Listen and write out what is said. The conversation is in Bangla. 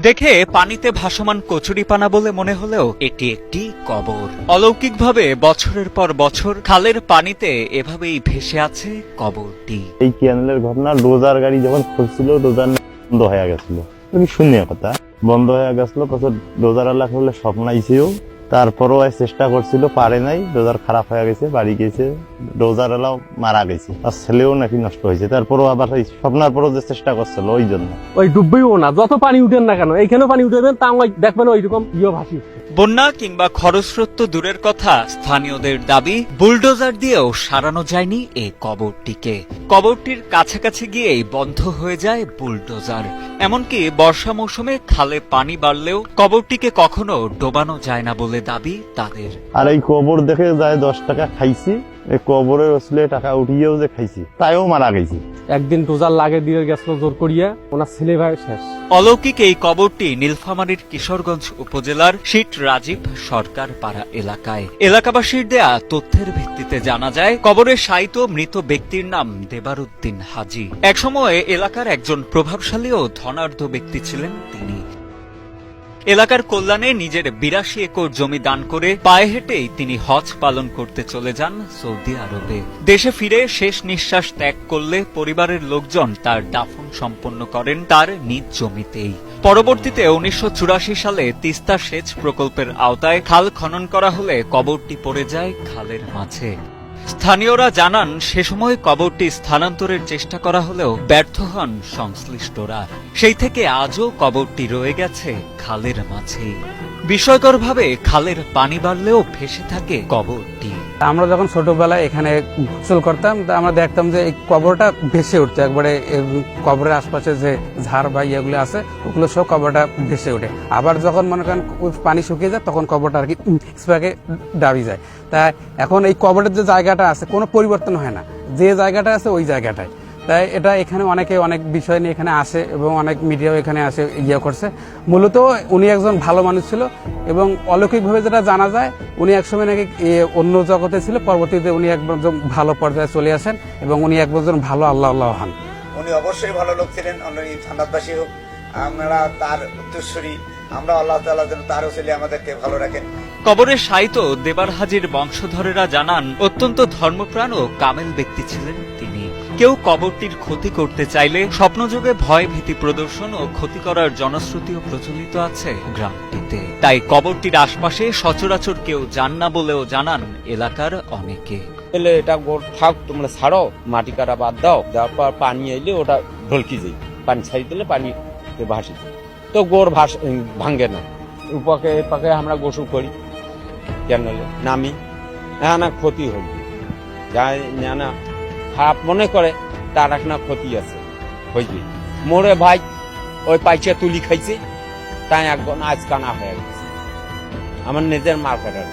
দেখে পানিতে ভাসমান কচুরিপানা বলে মনে হলেও এটি একটি কবর। অলৌকিকভাবে বছরের পর বছর খালের পানিতে এভাবেই ভেসে আছে কবরটি। এই ক্যানেলের ঘটনা, ডোজার গাড়ি যখন খুলছিল ডোজার বন্ধ হয়ে গেছিল, শূন্য কথা বন্ধ হয়ে গেছিল। প্রচুর ডোজার আল্লাহ হলে স্বপ্ন আইসেও, তারপরও চেষ্টা করছিল, পারে নাই। ডোজার খারাপ হয়ে গেছে, বাড়ি গেছে, ডোজার আলাও মারা গেছে, আর ছেলেও নাকি নষ্ট হয়েছে। তারপরও আবার স্বপ্নার পরও যে চেষ্টা করছিল ওই জন্য ওই ডুববেও না, যত পানি উঠেন না কেন, এইখানেও পানি উঠেবেন, তা দেখবেন ওইরকম ভাসি। বন্যা কিংবা খরস্রোত তো দূরের কথা, স্থানীয়দের দাবি বুলডোজার দিয়েও সারানো যায়নি এই কবরটিকে। কবরটির কাছাকাছি গিয়েই বন্ধ হয়ে যায় বুলডোজার। এমনকি বর্ষা মৌসুমে খালে পানি বাড়লেও কবরটিকে কখনো ডোবানো যায় না বলে দাবি তাদের। আর এই কবর দেখে যায় 10 টাকা খাইছি, এই কবরের ওসলে টাকা উঠিয়েও যে খাইছি, তাইও মারা গেছি। একদিন ডোজার লাগে দিয়ে গেছিল জোর করিয়া, ওনার ছেলে ভাই শেষ। অলৌকিক এই কবরটি নীলফামারীর কিশোরগঞ্জ উপজেলার শীত রাজীব সরকার পাড়া এলাকায়। এলাকাবাসীর দেয়া তথ্যের ভিত্তিতে জানা যায়, কবরে শায়িত মৃত ব্যক্তির নাম দেবারউদ্দিন হাজী। একসময় এলাকার একজন প্রভাবশালী ও ধনাঢ্য ব্যক্তি ছিলেন তিনি। এলাকার কল্যাণে নিজের 82 একর জমি দান করে পায়ে হেঁটেই তিনি হজ পালন করতে চলে যান সৌদি আরবে। দেশে ফিরে শেষ নিঃশ্বাস ত্যাগ করলে পরিবারের লোকজন তার দাফন সম্পন্ন করেন তার নিজ জমিতেই। পরবর্তীতে 1984 সালে তিস্তা সেচ প্রকল্পের আওতায় খাল খনন করা হলে কবরটি পড়ে যায় খালের মাঝে। স্থানীয়রা জানান, সে সময় কবরটি স্থানান্তরের চেষ্টা করা হলেও ব্যর্থ হন সংশ্লিষ্টরা। সেই থেকে আজও কবরটি রয়ে গেছে খালের মাঝেই। বিস্ময়করভাবে খালের পানি বাড়লেও ভেসে থাকে কবরটি। আমরা যখন ছোটবেলায় এখানে গোসল করতাম, আমরা দেখতাম যে এই কবরটা ভেসে উঠছে একবারে। কবরের আশপাশে যে ঝাড় বা ইয়েগুলো আছে, ওগুলো সব কবরটা ভেসে ওঠে। আবার যখন মনে করেন পানি শুকিয়ে যায়, তখন কবরটা আর কি স্প্যাকে দাবি যায়। তাই এখন এই কবরের যে জায়গাটা আছে, কোনো পরিবর্তন হয় না, যে জায়গাটা আছে ওই জায়গাটায়। তাই এটা এখানে অনেকে অনেক বিষয় নিয়ে এখানে আসে এবং অনেক মিডিয়াও এখানে আসে করছে। মূলত উনি একজন ভালো মানুষ ছিল এবং অলৌকিকভাবে যেটা জানা যায়, উনি একসময় নাকি অন্য জগতে ছিল, পরবর্তীতে উনি একজন ভালো পর্যায়ে চলে আসেন এবং উনি একজন ভালো আল্লাহ হন। উনি অবশ্যই ভালো লোক ছিলেন। উনি জান্নাতবাসী হোক, আমরা তার উত্তরসূরি। আমরা আল্লাহ তাআলা যেন তার ওসিলায় আমাদেরকে ভালো রাখেন। কবরে শায়িত দেবার হাজীর বংশধরেরা জানান, অত্যন্ত ধর্মপ্রাণ ও কামেল ব্যক্তি ছিলেন তিনি। কেউ কবরটির ক্ষতি করতে চাইলে স্বপ্নযোগে ভয় ভীতি প্রদর্শন ও ক্ষতি করার জনশ্রুতিও প্রচলিত আছে গ্রামটিতে। তাই কবরটির আশপাশে সচরাচর কেউ যান না বলেও জানান এলাকার অনেকে। এলে এটা গোড় থাক, তোমরা ছাড়ো, মাটি কাটা বাদ দাও, দেওয়ার পর পানি এলে ওটা ঢলকি যায়, পানি ছাড়ি দিলে পানি ভাসি, তো গোড় ভাঙ্গে না। উপাকে পাকে আমরা গোসল করি, কেন নামি না ক্ষতি হল যায় না, খারাপ মনে করে তার এক না ক্ষতি আছে হইবে। মোরে ভাই ওই পাইচা তুলি খাইছে, তাই একজন আজ কানা হয়ে গেছে, আমার নিজের মার কাটার।